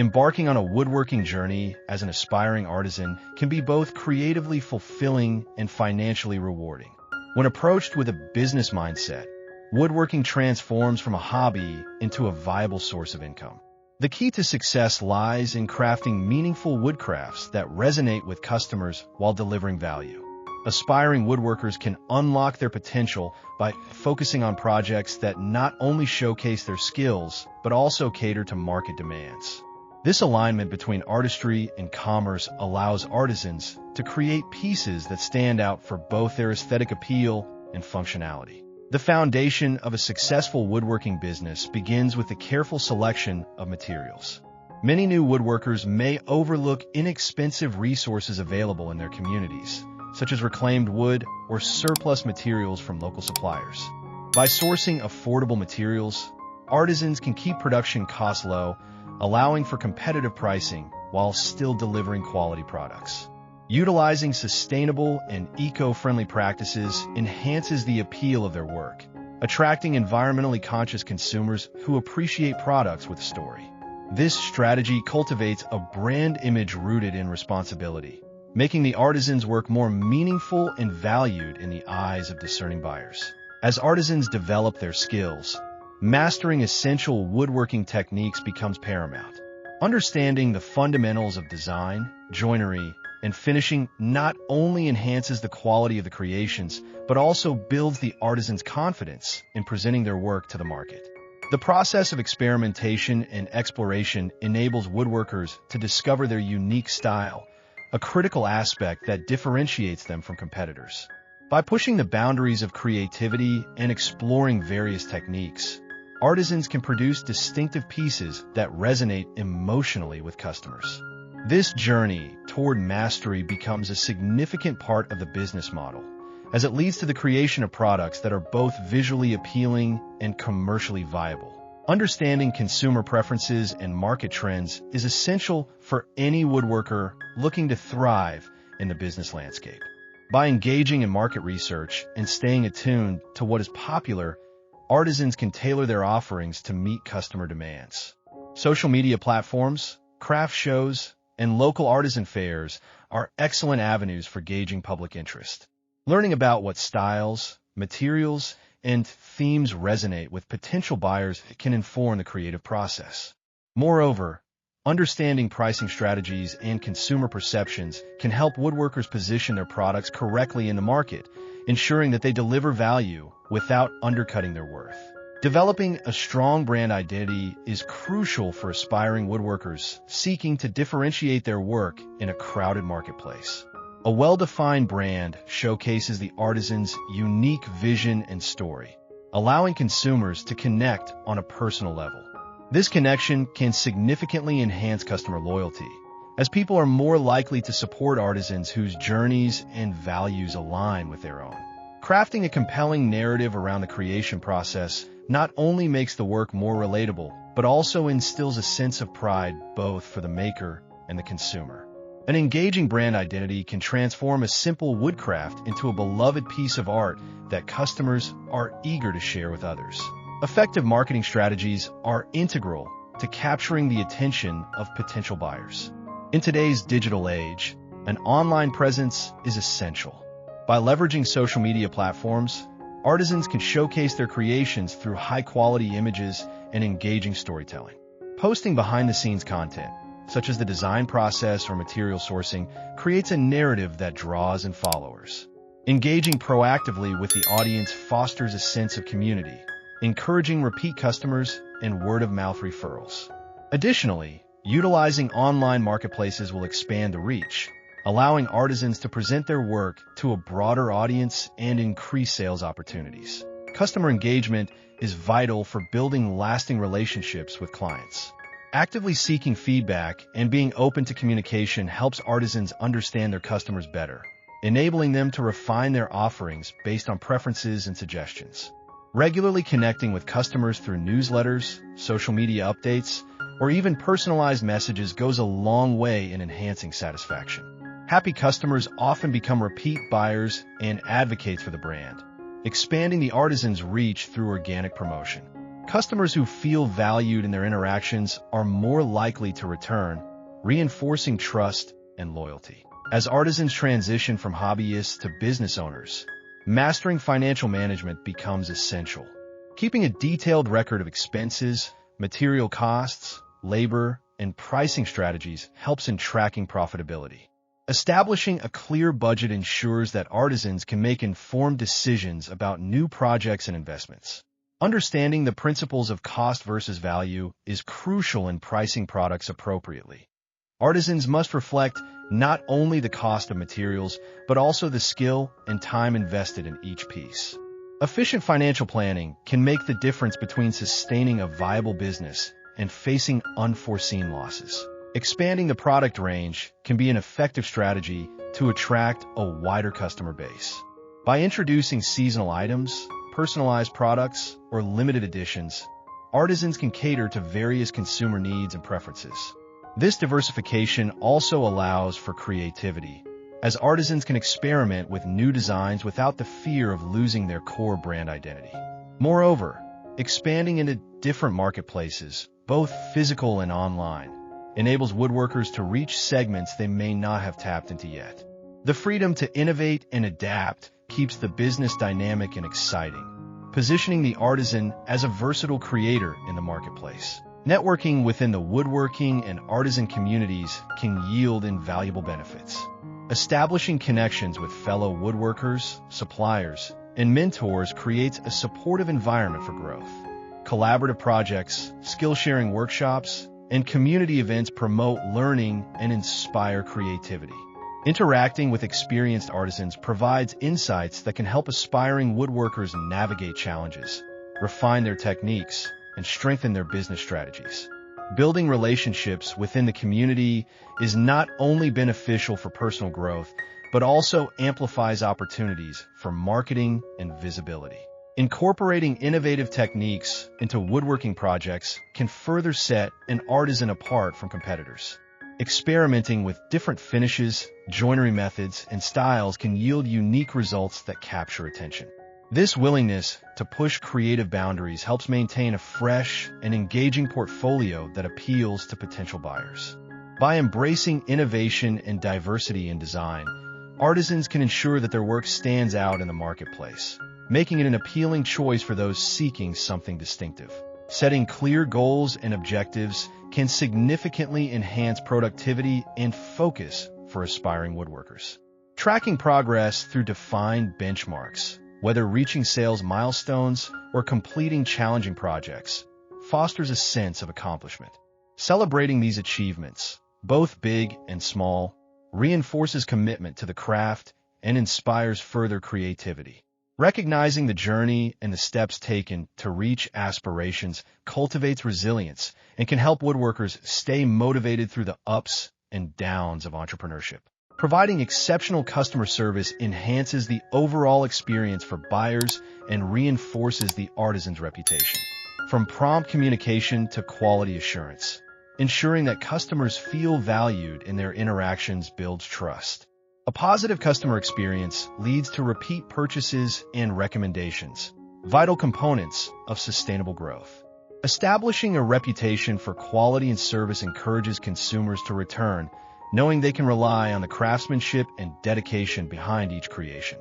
Embarking on a woodworking journey as an aspiring artisan can be both creatively fulfilling and financially rewarding. When approached with a business mindset, woodworking transforms from a hobby into a viable source of income. The key to success lies in crafting meaningful woodcrafts that resonate with customers while delivering value. Aspiring woodworkers can unlock their potential by focusing on projects that not only showcase their skills, but also cater to market demands. This alignment between artistry and commerce allows artisans to create pieces that stand out for both their aesthetic appeal and functionality. The foundation of a successful woodworking business begins with the careful selection of materials. Many new woodworkers may overlook inexpensive resources available in their communities, such as reclaimed wood or surplus materials from local suppliers. By sourcing affordable materials, artisans can keep production costs low, allowing for competitive pricing while still delivering quality products. Utilizing sustainable and eco-friendly practices enhances the appeal of their work, attracting environmentally conscious consumers who appreciate products with a story. This strategy cultivates a brand image rooted in responsibility, making the artisan's work more meaningful and valued in the eyes of discerning buyers. As artisans develop their skills, mastering essential woodworking techniques becomes paramount. Understanding the fundamentals of design, joinery, and finishing not only enhances the quality of the creations, but also builds the artisan's confidence in presenting their work to the market. The process of experimentation and exploration enables woodworkers to discover their unique style, a critical aspect that differentiates them from competitors. By pushing the boundaries of creativity and exploring various techniques, artisans can produce distinctive pieces that resonate emotionally with customers. This journey toward mastery becomes a significant part of the business model, as it leads to the creation of products that are both visually appealing and commercially viable. Understanding consumer preferences and market trends is essential for any woodworker looking to thrive in the business landscape. By engaging in market research and staying attuned to what is popular, artisans can tailor their offerings to meet customer demands. Social media platforms, craft shows, and local artisan fairs are excellent avenues for gauging public interest. Learning about what styles, materials, and themes resonate with potential buyers can inform the creative process. Moreover, understanding pricing strategies and consumer perceptions can help woodworkers position their products correctly in the market, ensuring that they deliver value without undercutting their worth. Developing a strong brand identity is crucial for aspiring woodworkers seeking to differentiate their work in a crowded marketplace. A well-defined brand showcases the artisan's unique vision and story, allowing consumers to connect on a personal level. This connection can significantly enhance customer loyalty, as people are more likely to support artisans whose journeys and values align with their own. Crafting a compelling narrative around the creation process not only makes the work more relatable, but also instills a sense of pride both for the maker and the consumer. An engaging brand identity can transform a simple woodcraft into a beloved piece of art that customers are eager to share with others. Effective marketing strategies are integral to capturing the attention of potential buyers. In today's digital age, an online presence is essential. By leveraging social media platforms, artisans can showcase their creations through high-quality images and engaging storytelling. Posting behind-the-scenes content, such as the design process or material sourcing, creates a narrative that draws in followers. Engaging proactively with the audience fosters a sense of community, encouraging repeat customers and word-of-mouth referrals. Additionally, utilizing online marketplaces will expand the reach, allowing artisans to present their work to a broader audience and increase sales opportunities. Customer engagement is vital for building lasting relationships with clients. Actively seeking feedback and being open to communication helps artisans understand their customers better, enabling them to refine their offerings based on preferences and suggestions. Regularly connecting with customers through newsletters, social media updates, or even personalized messages goes a long way in enhancing satisfaction. Happy customers often become repeat buyers and advocates for the brand, expanding the artisan's reach through organic promotion. Customers who feel valued in their interactions are more likely to return, reinforcing trust and loyalty. As artisans transition from hobbyists to business owners, mastering financial management becomes essential. Keeping a detailed record of expenses, material costs, labor, and pricing strategies helps in tracking profitability. Establishing a clear budget ensures that artisans can make informed decisions about new projects and investments. Understanding the principles of cost versus value is crucial in pricing products appropriately. Artisans must reflect not only the cost of materials, but also the skill and time invested in each piece. Efficient financial planning can make the difference between sustaining a viable business and facing unforeseen losses. Expanding the product range can be an effective strategy to attract a wider customer base. By introducing seasonal items, personalized products, or limited editions, artisans can cater to various consumer needs and preferences. This diversification also allows for creativity, as artisans can experiment with new designs without the fear of losing their core brand identity. Moreover, expanding into different marketplaces, both physical and online, enables woodworkers to reach segments they may not have tapped into yet. The freedom to innovate and adapt keeps the business dynamic and exciting, positioning the artisan as a versatile creator in the marketplace. Networking within the woodworking and artisan communities can yield invaluable benefits. Establishing connections with fellow woodworkers, suppliers, and mentors creates a supportive environment for growth. Collaborative projects, skill-sharing workshops, and community events promote learning and inspire creativity. Interacting with experienced artisans provides insights that can help aspiring woodworkers navigate challenges, refine their techniques, and strengthen their business strategies. Building relationships within the community is not only beneficial for personal growth, but also amplifies opportunities for marketing and visibility. Incorporating innovative techniques into woodworking projects can further set an artisan apart from competitors. Experimenting with different finishes, joinery methods, and styles can yield unique results that capture attention. This willingness to push creative boundaries helps maintain a fresh and engaging portfolio that appeals to potential buyers. By embracing innovation and diversity in design, artisans can ensure that their work stands out in the marketplace, making it an appealing choice for those seeking something distinctive. Setting clear goals and objectives can significantly enhance productivity and focus for aspiring woodworkers. Tracking progress through defined benchmarks, whether reaching sales milestones or completing challenging projects, fosters a sense of accomplishment. Celebrating these achievements, both big and small, reinforces commitment to the craft and inspires further creativity. Recognizing the journey and the steps taken to reach aspirations cultivates resilience and can help woodworkers stay motivated through the ups and downs of entrepreneurship. Providing exceptional customer service enhances the overall experience for buyers and reinforces the artisan's reputation. From prompt communication to quality assurance, ensuring that customers feel valued in their interactions builds trust. A positive customer experience leads to repeat purchases and recommendations, vital components of sustainable growth. Establishing a reputation for quality and service encourages consumers to return, knowing they can rely on the craftsmanship and dedication behind each creation.